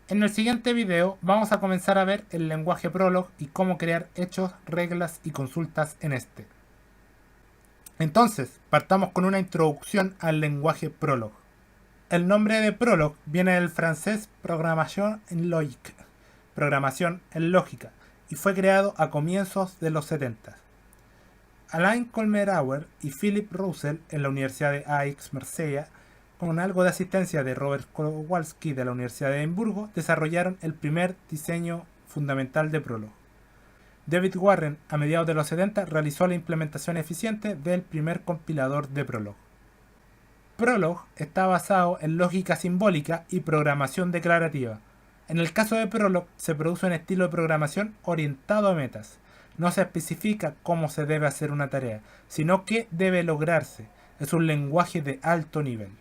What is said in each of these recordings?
En el siguiente video vamos a comenzar a ver el lenguaje Prolog y cómo crear hechos, reglas y consultas en este. Entonces, partamos con una introducción al lenguaje Prolog. El nombre de Prolog viene del francés Programmation en Logique, programación en lógica, y fue creado a comienzos de los 70. Alain Kolmerauer y Philip Roussel en la Universidad de Aix-Marsella, con algo de asistencia de Robert Kowalski de la Universidad de Edimburgo, desarrollaron el primer diseño fundamental de Prolog. David Warren, a mediados de los 70, realizó la implementación eficiente del primer compilador de Prolog. Prolog está basado en lógica simbólica y programación declarativa. En el caso de Prolog, se produce un estilo de programación orientado a metas. No se especifica cómo se debe hacer una tarea, sino qué debe lograrse. Es un lenguaje de alto nivel.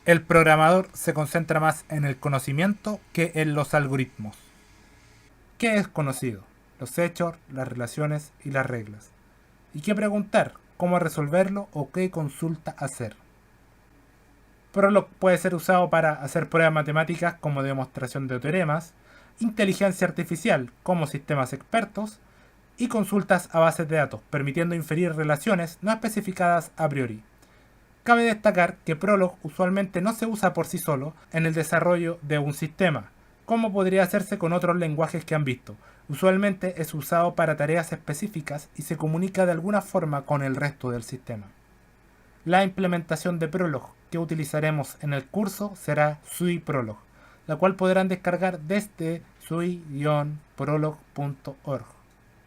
El programador se concentra más en el conocimiento que en los algoritmos. ¿Qué es conocido? Los hechos, las relaciones y las reglas. ¿Y qué preguntar? ¿Cómo resolverlo o qué consulta hacer? Prolog puede ser usado para hacer pruebas matemáticas como demostración de teoremas, inteligencia artificial como sistemas expertos y consultas a bases de datos, permitiendo inferir relaciones no especificadas a priori. Cabe destacar que Prolog usualmente no se usa por sí solo en el desarrollo de un sistema, como podría hacerse con otros lenguajes que han visto. Usualmente es usado para tareas específicas y se comunica de alguna forma con el resto del sistema. La implementación de Prolog que utilizaremos en el curso será SUI Prolog, la cual podrán descargar desde sui-prolog.org.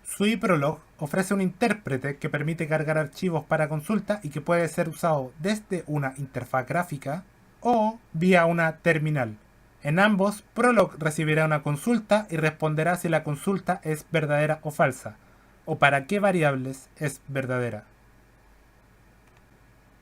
SUI Prolog ofrece un intérprete que permite cargar archivos para consulta y que puede ser usado desde una interfaz gráfica o vía una terminal. En ambos, Prolog recibirá una consulta y responderá si la consulta es verdadera o falsa, o para qué variables es verdadera.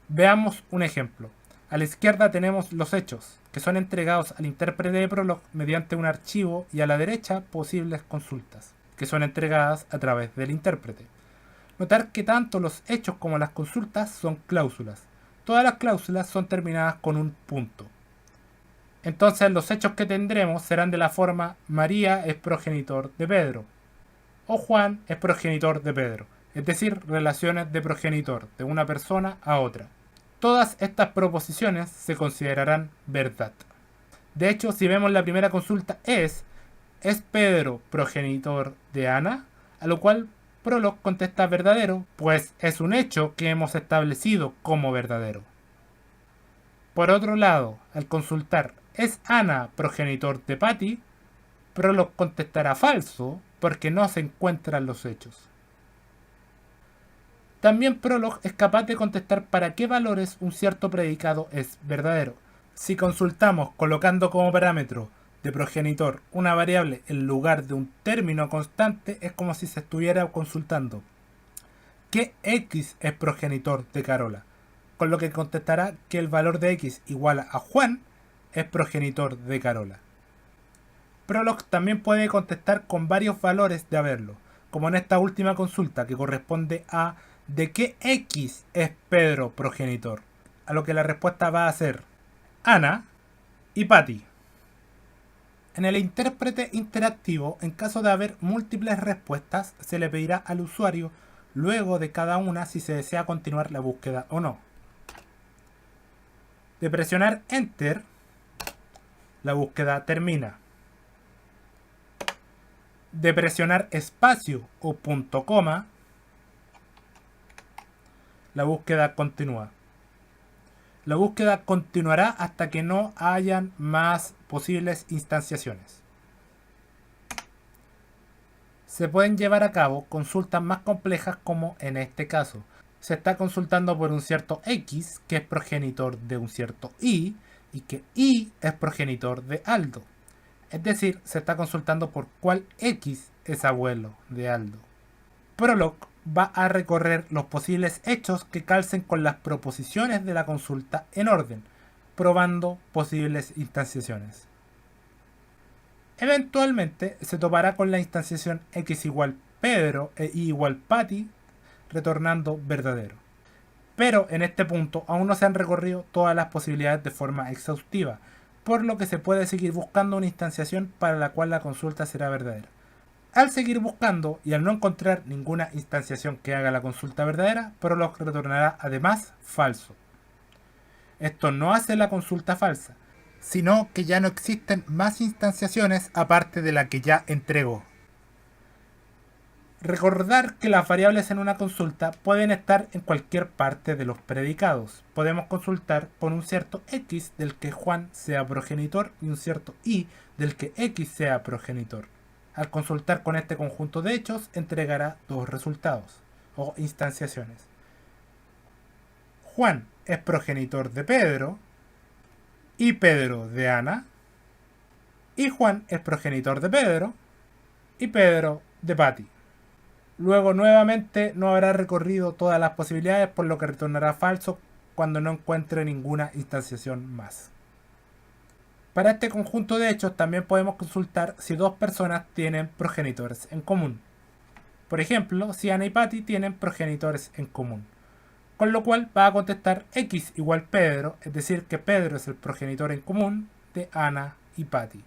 Veamos un ejemplo. A la izquierda tenemos los hechos, que son entregados al intérprete de Prolog mediante un archivo, y a la derecha posibles consultas, que son entregadas a través del intérprete. Notar que tanto los hechos como las consultas son cláusulas. Todas las cláusulas son terminadas con un punto. Entonces los hechos que tendremos serán de la forma María es progenitor de Pedro o Juan es progenitor de Pedro, es decir, relaciones de progenitor de una persona a otra. Todas estas proposiciones se considerarán verdad. De hecho, si vemos la primera consulta ¿es Pedro progenitor de Ana? A lo cual Prolog contesta verdadero, pues es un hecho que hemos establecido como verdadero. Por otro lado, al consultar ¿es Ana progenitor de Patty? Prolog contestará falso porque no se encuentran los hechos. También Prolog es capaz de contestar para qué valores un cierto predicado es verdadero. Si consultamos colocando como parámetro de progenitor una variable en lugar de un término constante, es como si se estuviera consultando ¿qué x es progenitor de Carola? Con lo que contestará que el valor de x igual a Juan es progenitor de Carola. Prolog también puede contestar con varios valores de haberlo, como en esta última consulta que corresponde a ¿de qué x es Pedro progenitor? A lo que la respuesta va a ser Ana y Patty. En el intérprete interactivo, en caso de haber múltiples respuestas, se le pedirá al usuario luego de cada una si se desea continuar la búsqueda o no. De presionar Enter, la búsqueda termina. De presionar espacio o punto coma, la búsqueda continúa. La búsqueda continuará hasta que no hayan más posibles instanciaciones. Se pueden llevar a cabo consultas más complejas como en este caso. Se está consultando por un cierto X que es progenitor de un cierto Y y que Y es progenitor de Aldo. Es decir, se está consultando por cuál X es abuelo de Aldo. Prolog va a recorrer los posibles hechos que calcen con las proposiciones de la consulta en orden, probando posibles instanciaciones. Eventualmente se topará con la instanciación x igual Pedro e y igual Patty, retornando verdadero. Pero en este punto aún no se han recorrido todas las posibilidades de forma exhaustiva, por lo que se puede seguir buscando una instanciación para la cual la consulta será verdadera. Al seguir buscando y al no encontrar ninguna instanciación que haga la consulta verdadera, Prolog retornará además falso. Esto no hace la consulta falsa, sino que ya no existen más instanciaciones aparte de la que ya entregó. Recordar que las variables en una consulta pueden estar en cualquier parte de los predicados. Podemos consultar por un cierto x del que Juan sea progenitor y un cierto y del que x sea progenitor. Al consultar con este conjunto de hechos, entregará dos resultados o instanciaciones. Juan es progenitor de Pedro y Pedro de Ana, y Juan es progenitor de Pedro y Pedro de Patty. Luego nuevamente no habrá recorrido todas las posibilidades, por lo que retornará falso cuando no encuentre ninguna instanciación más. Para este conjunto de hechos también podemos consultar si dos personas tienen progenitores en común. Por ejemplo, si Ana y Patty tienen progenitores en común. Con lo cual va a contestar x igual Pedro, es decir que Pedro es el progenitor en común de Ana y Patty.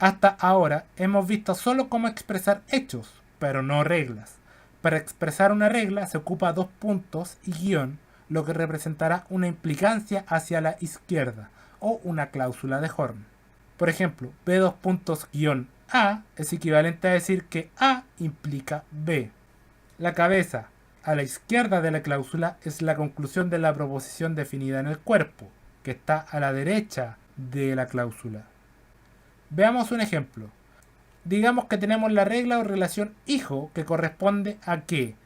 Hasta ahora hemos visto solo cómo expresar hechos, pero no reglas. Para expresar una regla se ocupa dos puntos y guión, lo que representará una implicancia hacia la izquierda, o una cláusula de Horn. Por ejemplo, B2.A es equivalente a decir que A implica B. La cabeza a la izquierda de la cláusula es la conclusión de la proposición definida en el cuerpo, que está a la derecha de la cláusula. Veamos un ejemplo. Digamos que tenemos la regla o relación hijo que corresponde a que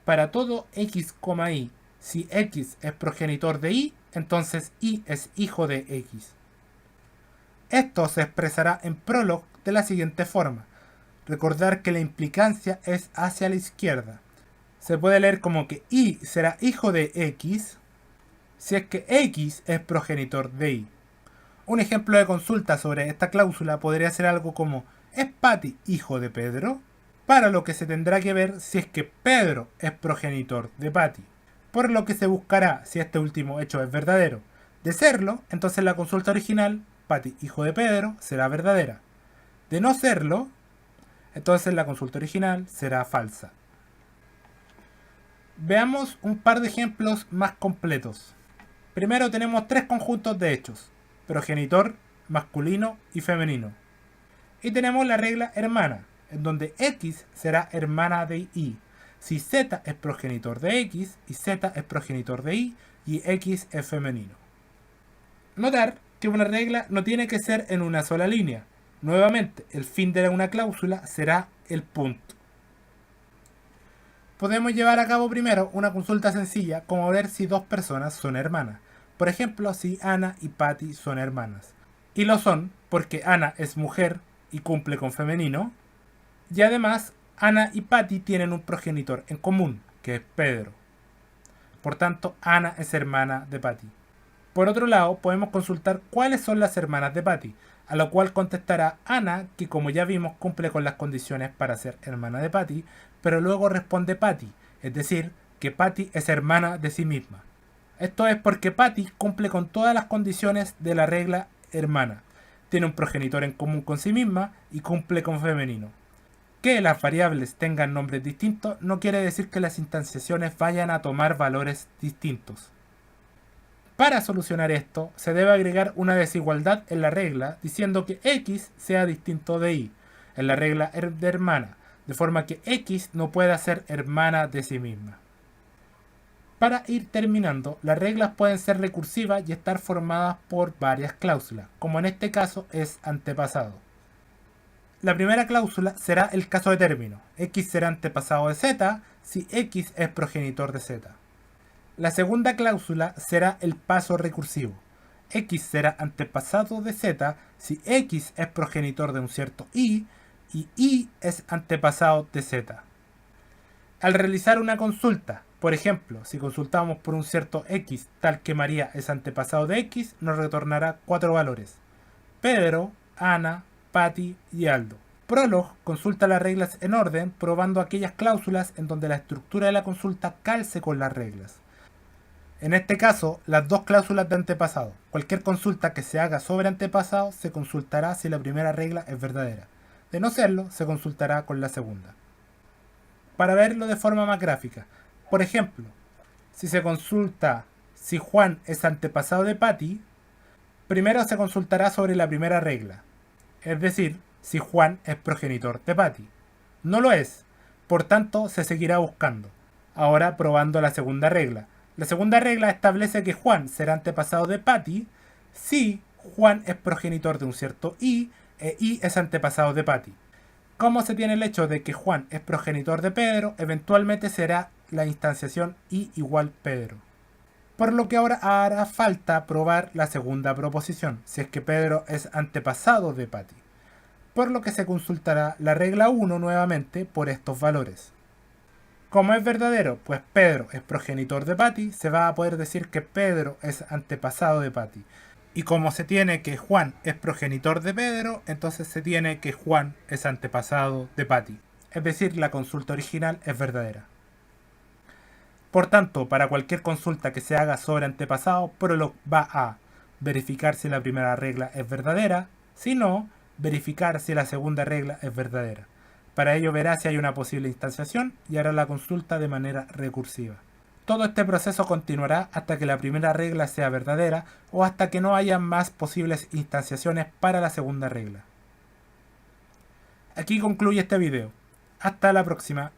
para todo x, y, si x es progenitor de y, entonces y es hijo de x. Esto se expresará en Prolog de la siguiente forma. Recordar que la implicancia es hacia la izquierda. Se puede leer como que y será hijo de x si es que x es progenitor de y. Un ejemplo de consulta sobre esta cláusula podría ser algo como ¿es Patty hijo de Pedro? Para lo que se tendrá que ver si es que Pedro es progenitor de Patty. Por lo que se buscará si este último hecho es verdadero. De serlo, entonces la consulta original, Patty hijo de Pedro, será verdadera. De no serlo, entonces la consulta original será falsa. Veamos un par de ejemplos más completos. Primero tenemos tres conjuntos de hechos: progenitor, masculino y femenino. Y tenemos la regla hermana, en donde x será hermana de y, si z es progenitor de x y z es progenitor de y x es femenino. Notar que una regla no tiene que ser en una sola línea. Nuevamente, el fin de una cláusula será el punto. Podemos llevar a cabo primero una consulta sencilla, como ver si dos personas son hermanas. Por ejemplo, si Ana y Patty son hermanas. Y lo son porque Ana es mujer y cumple con femenino. Y además, Ana y Patty tienen un progenitor en común, que es Pedro. Por tanto, Ana es hermana de Patty. Por otro lado, podemos consultar cuáles son las hermanas de Patty, a lo cual contestará Ana, que como ya vimos cumple con las condiciones para ser hermana de Patty, pero luego responde Patty, es decir, que Patty es hermana de sí misma. Esto es porque Patty cumple con todas las condiciones de la regla hermana. Tiene un progenitor en común con sí misma y cumple con femenino. Que las variables tengan nombres distintos no quiere decir que las instanciaciones vayan a tomar valores distintos. Para solucionar esto, se debe agregar una desigualdad en la regla diciendo que x sea distinto de y, en la regla de hermana, de forma que x no pueda ser hermana de sí misma. Para ir terminando, las reglas pueden ser recursivas y estar formadas por varias cláusulas, como en este caso es antepasado. La primera cláusula será el caso de término. X será antepasado de z si x es progenitor de z. La segunda cláusula será el paso recursivo. X será antepasado de z si x es progenitor de un cierto y y es antepasado de z. Al realizar una consulta, por ejemplo, si consultamos por un cierto x tal que María es antepasado de x, nos retornará 4 valores: Pedro, Ana, Patty y Aldo. Prolog consulta las reglas en orden, probando aquellas cláusulas en donde la estructura de la consulta calce con las reglas. En este caso, las dos cláusulas de antepasado. Cualquier consulta que se haga sobre antepasado se consultará si la primera regla es verdadera. De no serlo, se consultará con la segunda. Para verlo de forma más gráfica, por ejemplo, si se consulta si Juan es antepasado de Patty, primero se consultará sobre la primera regla, es decir, si Juan es progenitor de Patty. No lo es, por tanto se seguirá buscando. Ahora probando la segunda regla. La segunda regla establece que Juan será antepasado de Patty si Juan es progenitor de un cierto I e I es antepasado de Patty. Como se tiene el hecho de que Juan es progenitor de Pedro, eventualmente será la instanciación I igual Pedro. Por lo que ahora hará falta probar la segunda proposición, si es que Pedro es antepasado de Patty. Por lo que se consultará la regla 1 nuevamente por estos valores. Como es verdadero, pues Pedro es progenitor de Patty, se va a poder decir que Pedro es antepasado de Patty. Y como se tiene que Juan es progenitor de Pedro, entonces se tiene que Juan es antepasado de Patty. Es decir, la consulta original es verdadera. Por tanto, para cualquier consulta que se haga sobre antepasado, Prolog va a verificar si la primera regla es verdadera, si no, verificar si la segunda regla es verdadera. Para ello verá si hay una posible instanciación y hará la consulta de manera recursiva. Todo este proceso continuará hasta que la primera regla sea verdadera o hasta que no haya más posibles instanciaciones para la segunda regla. Aquí concluye este video. Hasta la próxima.